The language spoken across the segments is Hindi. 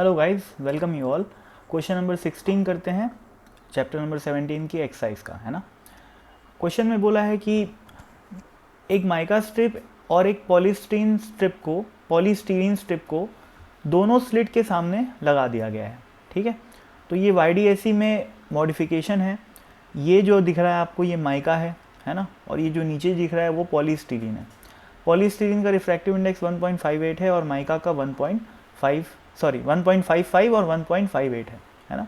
Hello guys, welcome you all. Question number 16 करते हैं, चैप्टर नंबर 17 की एक्सरसाइज का, है ना। क्वेश्चन में बोला है कि एक माइका स्ट्रिप और एक पॉलीस्टीरीन स्ट्रिप को दोनों स्लिट के सामने लगा दिया गया है। ठीक है, तो ये YDAC में मॉडिफिकेशन है। ये जो दिख रहा है आपको, ये माइका है ना, और ये जो नीचे दिख रहा है वो पॉलीस्टीरीन है। पॉलीस्टीरीन का रिफ्रैक्टिव इंडेक्स 1.58 है और माइका का 1.55 और 1.58 है ना।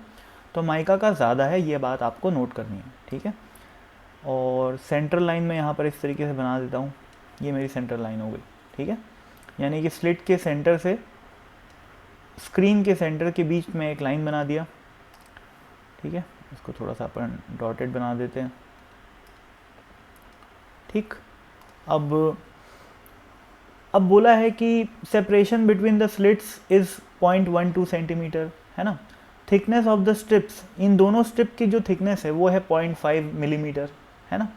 तो माइका का ज़्यादा है, ये बात आपको नोट करनी है। ठीक है, और सेंट्रल लाइन में यहाँ पर इस तरीके से बना देता हूँ। ये मेरी सेंट्रल लाइन हो गई। ठीक है, यानी कि स्लिट के सेंटर से स्क्रीन के सेंटर के बीच में एक लाइन बना दिया। ठीक है, इसको थोड़ा सा अपन डॉटेड बना देते हैं। ठीक, अब बोला है कि separation between the slits is 0.12 centimetre, है ना। थिकनेस ऑफ द स्ट्रिप्स, इन दोनों स्ट्रिप की जो थिकनेस है वो है 0.5 मिलीमीटर, है ना।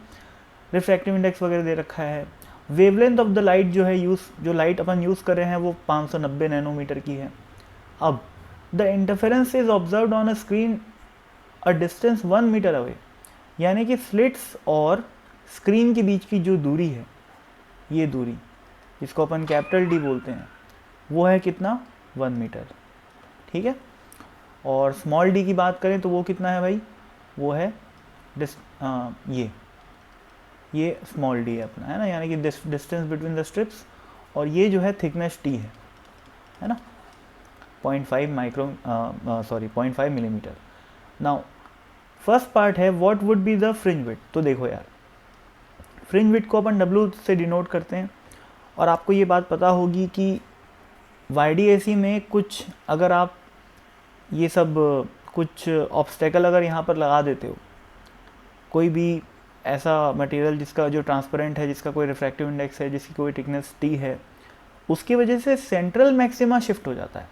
रिफ्रैक्टिव इंडेक्स वगैरह दे रखा है। वेवलेंथ ऑफ द लाइट जो लाइट अपन यूज़ कर रहे हैं वो 590 नैनोमीटर की है। अब the interference is observed on a screen a distance 1 metre away, यानी कि स्लिट्स और स्क्रीन के बीच की जो दूरी है, ये दूरी जिसको अपन कैपिटल D बोलते हैं, वो है कितना, 1 मीटर। ठीक है, और स्मॉल d की बात करें तो वो कितना है भाई, वो है ये स्मॉल d है अपना, है ना, यानी कि डिस्टेंस बिटवीन द स्ट्रिप्स, और ये जो है थिकनेस t है ना, 0.5 मिलीमीटर। नाउ फर्स्ट पार्ट है what would be the fringe width. तो देखो यार, फ्रिंज विड्थ को अपन W से डिनोट करते हैं, और आपको ये बात पता होगी कि YDAC में कुछ, अगर आप ये सब कुछ ऑब्स्टेकल अगर यहाँ पर लगा देते हो, कोई भी ऐसा मटेरियल जिसका जो ट्रांसपेरेंट है, जिसका कोई रिफ्रैक्टिव इंडेक्स है, जिसकी कोई थिकनेस T है, उसकी वजह से सेंट्रल मैक्सिमा शिफ्ट हो जाता है।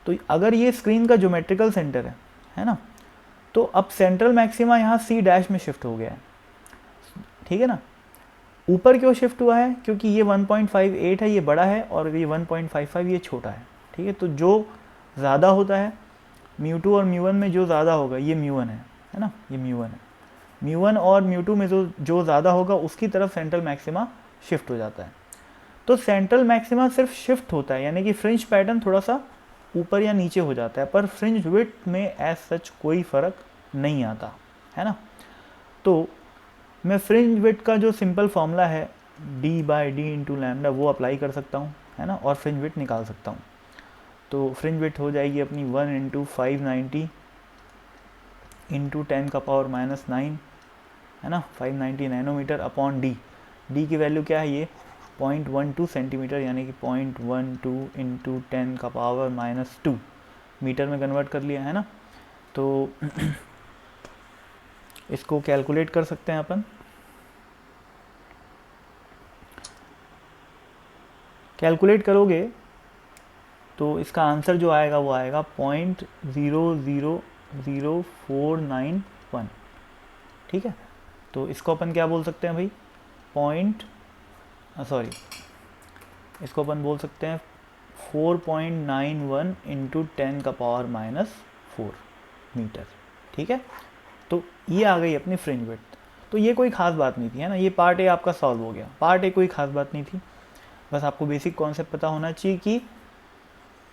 तो अगर ये स्क्रीन का ज्योमेट्रिकल सेंटर है ना, तो अब सेंट्रल मैक्सिमा यहाँ C' में शिफ्ट हो गया है। ठीक है ना, ऊपर क्यों शिफ्ट हुआ है, क्योंकि ये 1.58 है, ये बड़ा है, और ये 1.55 ये छोटा है। ठीक है, तो जो ज़्यादा होता है μ2 और μ1 में, जो ज़्यादा होगा ये μ1 है ना, ये μ1 है। μ1 और μ2 में जो ज़्यादा होगा उसकी तरफ सेंट्रल मैक्सिमा शिफ्ट हो जाता है। तो सेंट्रल मैक्सिमा सिर्फ शिफ्ट होता है, यानी कि फ्रिंज पैटर्न थोड़ा सा ऊपर या नीचे हो जाता है, पर फ्रिंज विड्थ में एज सच कोई फ़र्क नहीं आता, है ना। तो मैं फ्रिंज विड्थ का जो सिंपल फॉर्मूला है D/D इंटू लैम्डा, वो अप्लाई कर सकता हूँ, है ना, और फ्रिंज विड्थ निकाल सकता हूँ। तो फ्रिंज विड्थ हो जाएगी अपनी 1 इंटू 590 इंटू 10⁻⁹, है ना, 590 नैनोमीटर अपॉन D की वैल्यू क्या है, ये 0.12 सेंटीमीटर, यानी कि 0.12 इंटू 10⁻⁻2 मीटर में कन्वर्ट कर लिया, है ना। तो इसको कैलकुलेट कर सकते हैं अपन। कैलकुलेट करोगे तो इसका आंसर जो आएगा वो आएगा 0.000491। ठीक है, तो इसको अपन क्या बोल सकते हैं भाई, इसको अपन बोल सकते हैं 4.91 इंटू 10⁻⁴ मीटर। ठीक है, तो ये आ गई अपनी फ्रिंज विड्थ। तो ये कोई ख़ास बात नहीं थी, है ना, ये पार्ट ए आपका सॉल्व हो गया। पार्ट ए कोई ख़ास बात नहीं थी, बस आपको बेसिक कॉन्सेप्ट पता होना चाहिए कि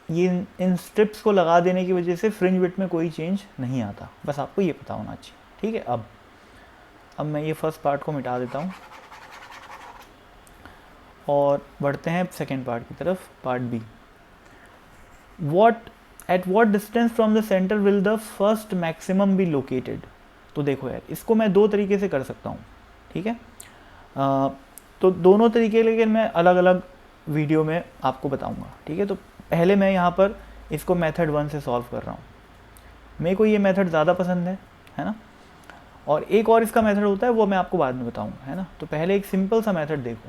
ये इन स्ट्रिप्स को लगा देने की वजह से फ्रिंज विड्थ में कोई चेंज नहीं आता, बस आपको ये पता होना चाहिए। ठीक है, अब मैं ये फर्स्ट पार्ट को मिटा देता हूँ और बढ़ते हैं सेकेंड पार्ट की तरफ, part B. At what distance from the centre will the first maximum be located. तो देखो यार, इसको मैं दो तरीके से कर सकता हूँ। ठीक है, तो दोनों तरीके लेकिन मैं अलग अलग वीडियो में आपको बताऊँगा। ठीक है, तो पहले मैं यहाँ पर इसको मेथड 1 से सॉल्व कर रहा हूँ। मेरे को ये मेथड ज़्यादा पसंद है ना, और एक और इसका मेथड होता है, वो मैं आपको बाद में बताऊँगा, है ना। तो पहले एक सिंपल सा मेथड देखो।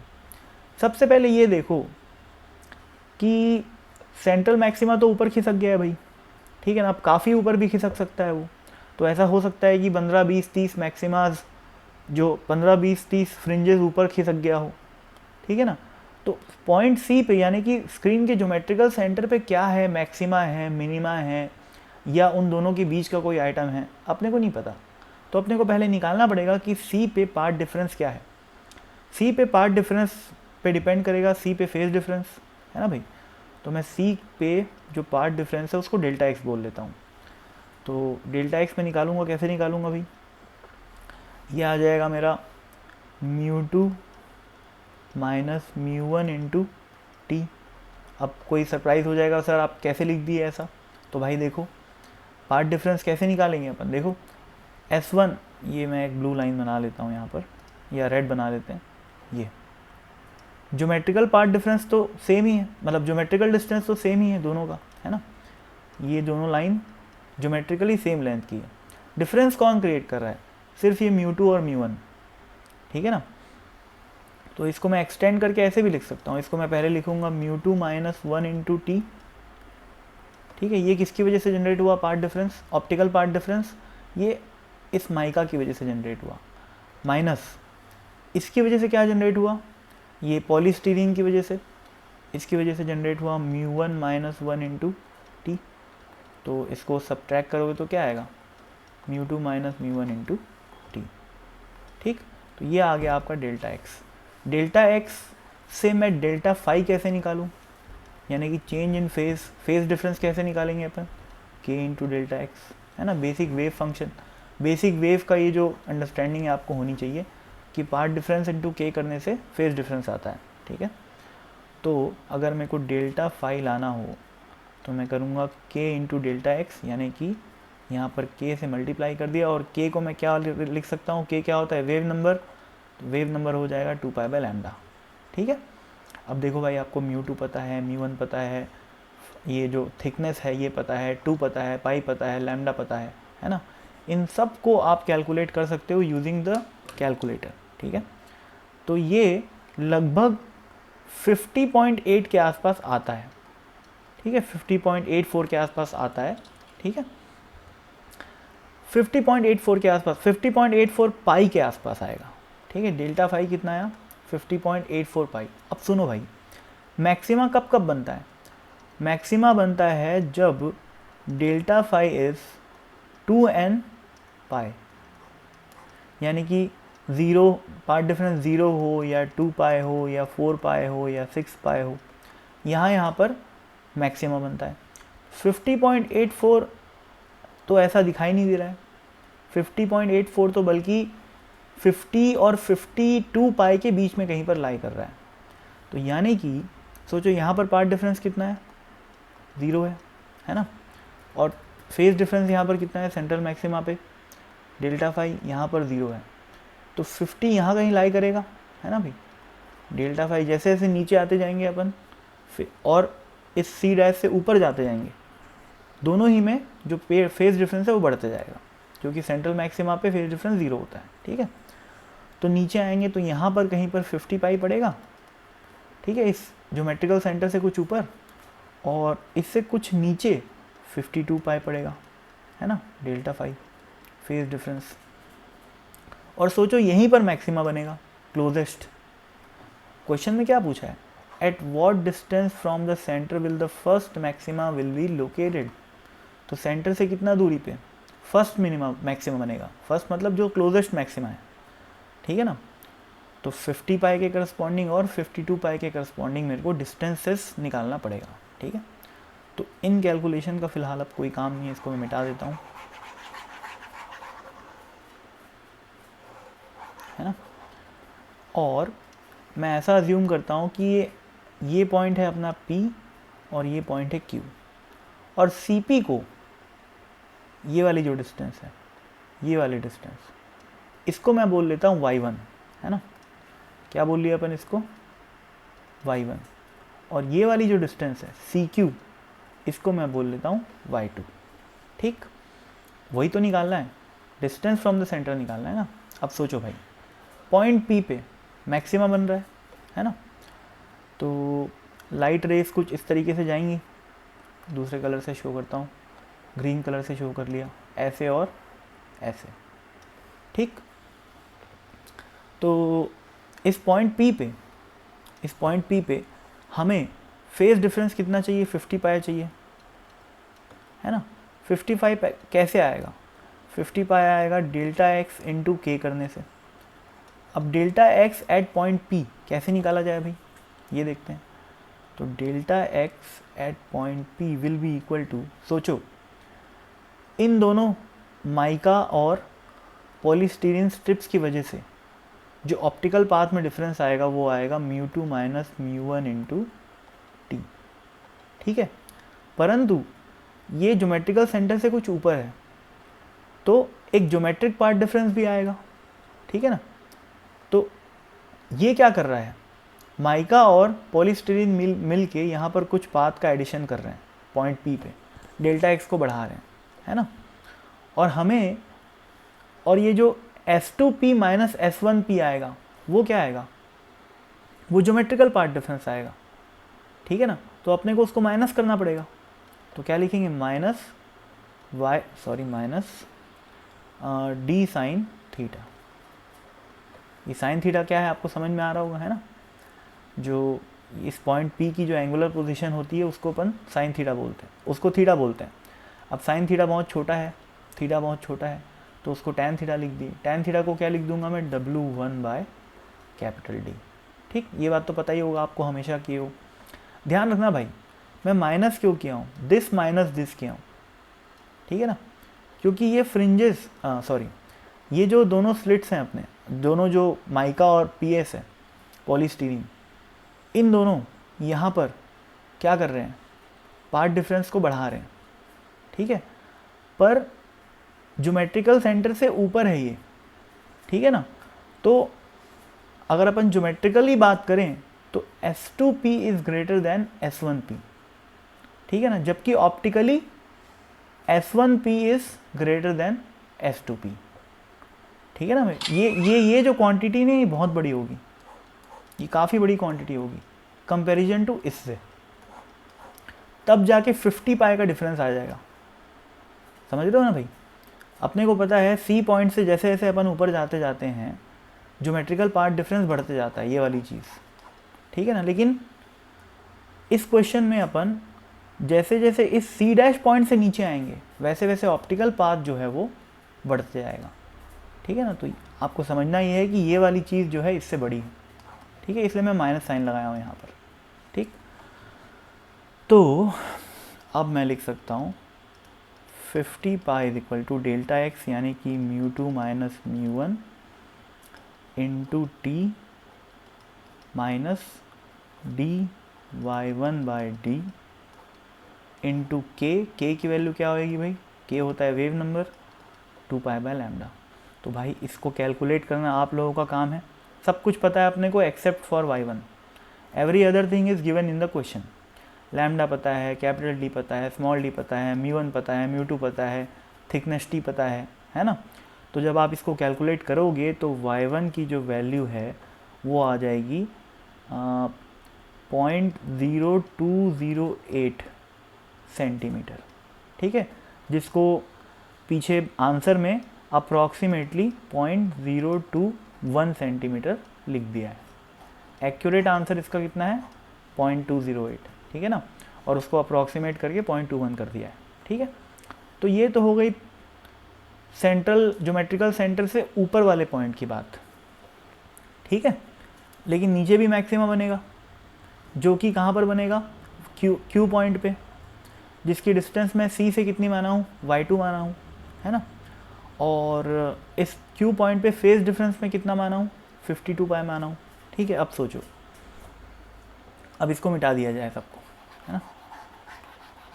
सबसे पहले ये देखो कि सेंट्रल मैक्सिमा तो ऊपर खिसक गया है भाई। ठीक है ना, अब काफ़ी ऊपर भी खिसक सकता है वो। तो ऐसा हो सकता है कि 15, 20, 30 मैक्सिमाज, जो 15, 20, 30 फ्रिंजेस ऊपर खिसक गया हो। ठीक है ना, तो पॉइंट सी पे यानी कि स्क्रीन के ज्योमेट्रिकल सेंटर पे क्या है, मैक्सिमा है, मिनिमा है, या उन दोनों के बीच का कोई आइटम है, अपने को नहीं पता। तो अपने को पहले निकालना पड़ेगा कि सी पे पार्ट डिफरेंस क्या है। सी पे पार्ट डिफरेंस पे डिपेंड करेगा सी पे फेज डिफरेंस, है ना भाई। तो मैं सी पे जो पार्ट डिफरेंस है उसको डेल्टा एक्स बोल लेता हूँ। तो डेल्टा एक्स में निकालूंगा, कैसे निकालूंगा भाई, ये आ जाएगा मेरा μ2 माइनस μ1 इंटू टी। अब कोई सरप्राइज हो जाएगा, सर आप कैसे लिख दिए ऐसा। तो भाई देखो पार्ट डिफरेंस कैसे निकालेंगे अपन, देखो S1, ये मैं एक ब्लू लाइन बना लेता हूँ यहाँ पर, या रेड बना लेते हैं। ये ज्योमेट्रिकल पार्ट डिफरेंस तो सेम ही है, मतलब ज्योमेट्रिकल डिस्टेंस तो सेम ही है दोनों का, है ना। ये दोनों लाइन ज्योमेट्रिकली सेम लेंथ की है। डिफरेंस कौन क्रिएट कर रहा है, सिर्फ ये μ2 और μ1, ठीक है ना। तो इसको मैं एक्सटेंड करके ऐसे भी लिख सकता हूँ, इसको मैं पहले लिखूंगा μ2 माइनस 1 इंटू टी, ठीक है। ये किसकी वजह से जनरेट हुआ path difference, optical path difference, ये इस माइका की वजह से जनरेट हुआ, माइनस इसकी वजह से क्या जनरेट हुआ, ये पॉलीस्टीरीन की वजह से, इसकी वजह से जनरेट हुआ μ1 माइनस 1 इंटू टी। तो इसको सब्ट्रैक्ट करोगे तो क्या आएगा, μ2 माइनस μ1 इंटू टी, ठीक। तो ये आ गया आपका डेल्टा एक्स। डेल्टा एक्स से मैं डेल्टा फाई कैसे निकालूं, यानी कि चेंज इन फेज डिफरेंस कैसे निकालेंगे अपन, के इंटू डेल्टा एक्स, है ना। Basic wave function, basic wave का ये जो अंडरस्टैंडिंग है आपको होनी चाहिए कि पार्ट डिफरेंस इंटू के करने से फेज डिफरेंस आता है, ठीक है। तो अगर मेरे को डेल्टा फाई लाना हो तो मैं करूँगा के इंटू डेल्टा एक्स, यानी कि यहाँ पर के से मल्टीप्लाई कर दिया, और के को मैं क्या लिख सकता हूँ, के क्या होता है, वेव नंबर। तो वेव नंबर हो जाएगा 2π/λ, ठीक है। अब देखो भाई आपको μ2 पता है, μ1 पता है, ये जो थिकनेस है ये पता है, 2 पता है, पाई पता है, लैम्डा पता है ना। इन सब को आप कैलकुलेट कर सकते हो यूजिंग द कैलकुलेटर, ठीक है। तो ये लगभग 50.8 के आसपास आता है, ठीक है, 50.84 के आसपास आता है, ठीक है, 50.84 के आसपास, 50.84 पाई के आसपास आएगा, ठीक है। डेल्टा फाई कितना आया, 50.84 पाई। अब सुनो भाई, मैक्सिमा कब कब बनता है, मैक्सिमा बनता है जब डेल्टा फाई इज 2n पाई, यानी कि ज़ीरो, पार्ट डिफरेंस 0 हो या 2π हो या 4π हो या 6π हो, यहाँ पर मैक्सिमा बनता है। 50.84 तो ऐसा दिखाई नहीं दे रहा है, 50.84 तो बल्कि 50 और 52 पाई के बीच में कहीं पर लाई कर रहा है। तो यानी कि सोचो यहाँ पर पार्ट डिफरेंस कितना है, 0 है ना, और फेज डिफरेंस यहाँ पर कितना है, सेंट्रल मैक्सिमा पे डेल्टा फाई यहाँ पर 0 है, तो 50 यहाँ कहीं लाई करेगा, है ना भाई। डेल्टा फाई जैसे जैसे नीचे आते जाएंगे अपन, और इस सी डैश से ऊपर जाते जाएंगे, दोनों ही में जो फेज डिफरेंस है वो बढ़ते जाएगा, क्योंकि सेंट्रल मैक्सिमा पे फेज डिफरेंस 0 होता है, ठीक है। तो नीचे आएंगे तो यहाँ पर कहीं पर 50 पाई पड़ेगा, ठीक है, इस ज्योमेट्रिकल सेंटर से कुछ ऊपर, और इससे कुछ नीचे 52 पाई पड़ेगा, है ना, डेल्टा फाई फेज डिफरेंस। और सोचो यहीं पर मैक्सिमा बनेगा, क्लोजेस्ट। क्वेश्चन में क्या पूछा है, at what distance from the centre will the first maxima will be located. तो सेंटर से कितना दूरी पे फर्स्ट मिनिमम मैक्सिमा बनेगा, फर्स्ट मतलब जो क्लोजेस्ट मैक्सिमा है, ठीक है ना। तो 50 पाई के करस्पॉन्डिंग और 52 पाई के करस्पॉन्डिंग मेरे को डिस्टेंसेस निकालना पड़ेगा, ठीक है। तो इन कैलकुलेशन का फिलहाल अब कोई काम नहीं है, इसको मैं मिटा देता हूँ, है ना। और मैं ऐसा अज्यूम करता हूँ कि ये पॉइंट है अपना P और ये पॉइंट है Q, और CP को ये वाली जो डिस्टेंस है, ये वाली डिस्टेंस, इसको मैं बोल लेता हूँ y1, है ना। क्या बोल लिया अपन इसको, y1। और ये वाली जो डिस्टेंस है CQ, इसको मैं बोल लेता हूँ y2, ठीक। वही तो निकालना है, डिस्टेंस फ्रॉम द सेंटर निकालना है ना। अब सोचो भाई, पॉइंट P पे मैक्सिमा बन रहा है ना। तो लाइट रेस कुछ इस तरीके से जाएंगी, दूसरे कलर से शो करता हूँ, ग्रीन कलर से शो कर लिया, ऐसे और ऐसे, ठीक। तो इस पॉइंट P पे इस पॉइंट P पे हमें फेज डिफरेंस कितना चाहिए, 50 पाई चाहिए, है ना। 55 कैसे आएगा, 50 पाई आएगा डेल्टा एक्स इंटू के करने से। अब delta x at point P कैसे निकाला जाए भाई, ये देखते हैं। तो delta x at point P will be equal to, सोचो इन दोनों माइका और पॉलीस्टीरीन स्ट्रिप्स की वजह से जो ऑप्टिकल पाथ में डिफरेंस आएगा वो आएगा μ2 माइनस μ1 इंटू टी, ठीक है। परंतु ये ज्योमेट्रिकल सेंटर से कुछ ऊपर है तो एक ज्योमेट्रिक पार्ट डिफरेंस भी आएगा, ठीक है ना। तो ये क्या कर रहा है, माइका और पॉलीस्टीरीन मिल के यहाँ पर कुछ पाथ का एडिशन कर रहे हैं पॉइंट P पे, डेल्टा एक्स को बढ़ा रहे हैं, है ना। और हमें, और ये जो S2P माइनस S1P आएगा वो क्या आएगा, वो ज्योमेट्रिकल पार्ट डिफरेंस आएगा, ठीक है ना। तो अपने को उसको माइनस करना पड़ेगा। तो क्या लिखेंगे, माइनस डी साइन थीटा। ये साइन थीटा क्या है आपको समझ में आ रहा होगा, है ना। जो इस पॉइंट P की जो एंगुलर पोजीशन होती है उसको अपन साइन थीटा बोलते हैं, उसको थीटा बोलते हैं। अब साइन थीटा बहुत छोटा है, थीटा बहुत छोटा है, तो उसको टैन थीटा लिख दिए। टैन थीटा को क्या लिख दूंगा मैं, W1 बाय कैपिटल D, ठीक। ये बात तो पता ही होगा आपको, हमेशा किए हो। ध्यान रखना भाई, मैं माइनस क्यों किया हूँ, दिस माइनस दिस किया हूँ, ठीक है ना, क्योंकि ये फ्रिंजेस ये जो दोनों स्लिट्स हैं अपने, दोनों जो माइका और PS है पॉलीस्टीरीन, इन दोनों यहाँ पर क्या कर रहे हैं, पार्ट डिफरेंस को बढ़ा रहे हैं, ठीक है। पर ज्योमेट्रिकल सेंटर से ऊपर है ये, ठीक है ना। तो अगर अपन ज्योमेट्रिकली बात करें तो S2P is greater than S1P, ठीक है ना, जबकि optically S1P is greater than S2P, ठीक है ना भाई। ये जो क्वांटिटी नहीं, ये बहुत बड़ी होगी, ये काफ़ी बड़ी क्वांटिटी होगी कंपैरिजन टू इससे, तब जाके 50 पाई का डिफरेंस आ जाएगा, समझ रहे हो ना भाई। अपने को पता है C पॉइंट से जैसे जैसे अपन ऊपर जाते जाते हैं ज्योमेट्रिकल पार्ट डिफरेंस बढ़ते जाता है, ये वाली चीज़, ठीक है ना। लेकिन इस क्वेश्चन में अपन जैसे जैसे इस C' पॉइंट से नीचे आएंगे वैसे वैसे ऑप्टिकल पाथ जो है वो बढ़ते जाएगा, ठीक है ना। तो आपको समझना ये है कि ये वाली चीज़ जो है इससे बड़ी है, ठीक है, इसलिए मैं माइनस साइन लगाया हूँ यहाँ पर, ठीक। तो अब मैं लिख सकता हूँ 50 pi is equal to delta x यानी कि μ2 minus μ1 into t minus dy1 by d into k की वैल्यू क्या होगी भाई, के होता है wave number 2 pi by lambda. तो भाई इसको कैलकुलेट करना आप लोगों का काम है, सब कुछ पता है अपने को except for y1, every other thing is given in the question. Lambda पता है, कैपिटल D पता है, स्मॉल d पता है, μ1 पता है, μ2 पता है, थिकनेस t पता है ना। तो जब आप इसको कैलकुलेट करोगे तो y1 की जो वैल्यू है वो आ जाएगी 0.0208 सेंटीमीटर, ठीक है, जिसको पीछे आंसर में अप्रॉक्सीमेटली 0.021 सेंटीमीटर लिख दिया है। एक्यूरेट आंसर इसका कितना है 0.208, ठीक है ना, और उसको अप्रॉक्सीमेट करके 0.21 कर दिया है, ठीक है। तो ये तो हो गई सेंट्रल ज्योमेट्रिकल सेंटर से ऊपर वाले पॉइंट की बात, ठीक है। लेकिन नीचे भी मैक्सिमा बनेगा, जो कि कहाँ पर बनेगा, क्यू पॉइंट पे, जिसकी डिस्टेंस मैं C से कितनी माना हूँ, y2 माना हूँ, है ना। और इस क्यू पॉइंट पे फेज डिफरेंस में कितना माना हूँ, 52 पाई माना हूँ, ठीक है। अब सोचो, अब इसको मिटा दिया जाए सबको, है ना,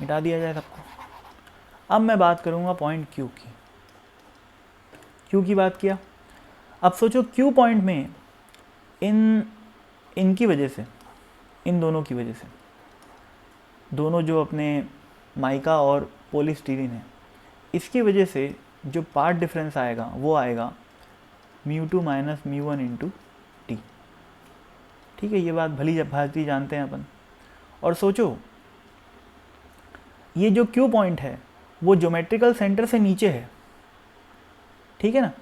मिटा दिया जाए सबको। अब मैं बात करूँगा पॉइंट क्यू की, क्यू की बात किया। अब सोचो क्यू पॉइंट में इनकी वजह से, इन दोनों की वजह से, दोनों जो अपने माइका और पॉलीस्टीरीन है, इसकी वजह से जो पार्ट डिफरेंस आएगा वो आएगा μ2 माइनस μ1 इंटू टी, ठीक है। ये बात भली भांति जानते हैं अपन। और सोचो ये जो क्यू पॉइंट है वो ज्योमेट्रिकल सेंटर से नीचे है, ठीक है ना।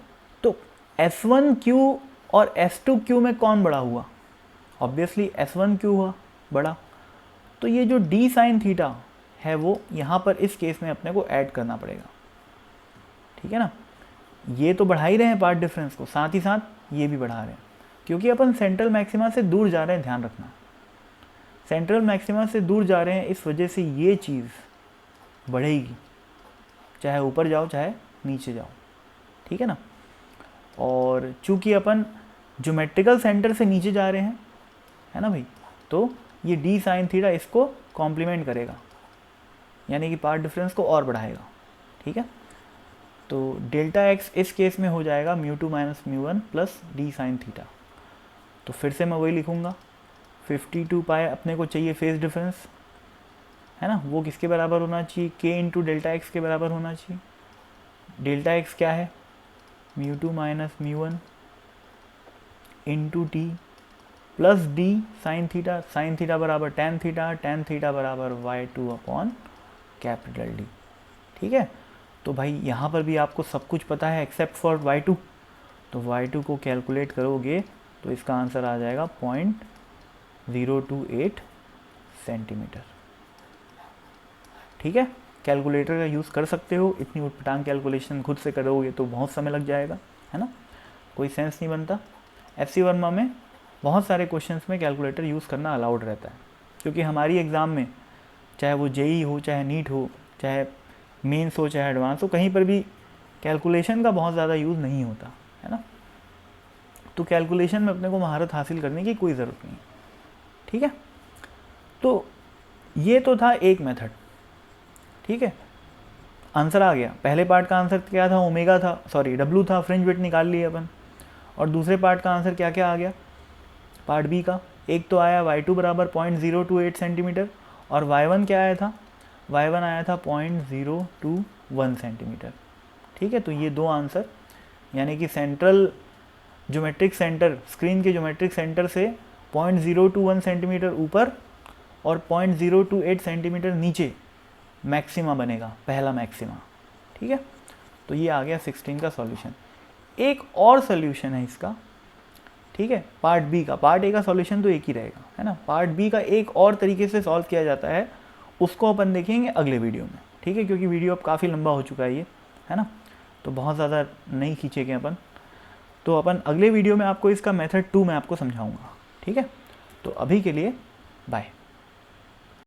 तो S1Q और S2Q में कौन बड़ा हुआ, ऑब्वियसली S1 क्यों हुआ बड़ा, तो ये जो d साइन थीटा है वो यहाँ पर इस केस में अपने को ऐड करना पड़ेगा, ठीक है ना। ये तो बढ़ा ही रहे हैं पार्ट डिफरेंस को, साथ ही साथ ये भी बढ़ा रहे हैं, क्योंकि अपन सेंट्रल मैक्सिमा से दूर जा रहे हैं, ध्यान रखना सेंट्रल मैक्सिमा से दूर जा रहे हैं, इस वजह से ये चीज़ बढ़ेगी, चाहे ऊपर जाओ चाहे नीचे जाओ, ठीक है ना। और चूंकि अपन ज्योमेट्रिकल सेंटर से नीचे जा रहे हैं, है ना भाई, तो ये डी साइन थीटा इसको कॉम्प्लीमेंट करेगा, यानी कि पार्ट डिफरेंस को और बढ़ाएगा, ठीक है। तो डेल्टा एक्स इस केस में हो जाएगा μ2 minus μ1 plus d sine theta. तो फिर से मैं वही लिखूँगा, 52 पाई अपने को चाहिए फेज डिफरेंस, है ना, वो किसके बराबर होना चाहिए, k इंटू डेल्टा एक्स के बराबर होना चाहिए। डेल्टा एक्स क्या है, μ2 minus μ1 into t plus d sine theta बराबर टेन थीटा बराबर y2 अपॉन कैपिटल डी, ठीक है। तो भाई यहाँ पर भी आपको सब कुछ पता है एक्सेप्ट फॉर y2, तो y2 को कैलकुलेट करोगे तो इसका आंसर आ जाएगा 0.028 सेंटीमीटर, ठीक है। कैलकुलेटर का यूज़ कर सकते हो, इतनी उटपटांग कैलकुलेशन खुद से करोगे तो बहुत समय लग जाएगा, है ना, कोई सेंस नहीं बनता। FC वर्मा में बहुत सारे क्वेश्चंस में कैलकुलेटर यूज़ करना अलाउड रहता है, क्योंकि हमारी एग्ज़ाम में चाहे वो JEE हो, चाहे नीट हो, चाहे मेंस हो, चाहे एडवांस हो, कहीं पर भी कैलकुलेशन का बहुत ज़्यादा यूज़ नहीं होता, है ना। तो कैलकुलेशन में अपने को महारत हासिल करने की कोई ज़रूरत नहीं, ठीक है। तो ये तो था एक मेथड, ठीक है। आंसर आ गया, पहले पार्ट का आंसर क्या था, ओमेगा था, सॉरी W था, फ्रिंज विड्थ निकाल लिए अपन। और दूसरे पार्ट का आंसर क्या क्या आ गया पार्ट बी का, एक तो आया y2 बराबर 0.028 सेंटीमीटर, और y1 क्या आया था, y1 आया था 0.021 सेंटीमीटर, ठीक है। तो ये दो आंसर, यानी कि सेंट्रल ज्योमेट्रिक सेंटर, स्क्रीन के ज्योमेट्रिक सेंटर से 0.021 सेंटीमीटर ऊपर और 0.028 सेंटीमीटर नीचे मैक्सिमा बनेगा, पहला मैक्सिमा, ठीक है। तो ये आ गया 16 का सॉल्यूशन। एक और सॉल्यूशन है इसका, ठीक है, पार्ट बी का। पार्ट ए का सॉल्यूशन तो एक ही रहेगा, है ना। पार्ट बी का एक और तरीके से सॉल्व किया जाता है, उसको अपन देखेंगे अगले वीडियो में, ठीक है, क्योंकि वीडियो अब काफ़ी लंबा हो चुका है ये, है ना, तो बहुत ज़्यादा नहीं खींचेंगे अपन। तो अपन अगले वीडियो में आपको इसका मेथड 2 में आपको समझाऊंगा, ठीक है। तो अभी के लिए बाय।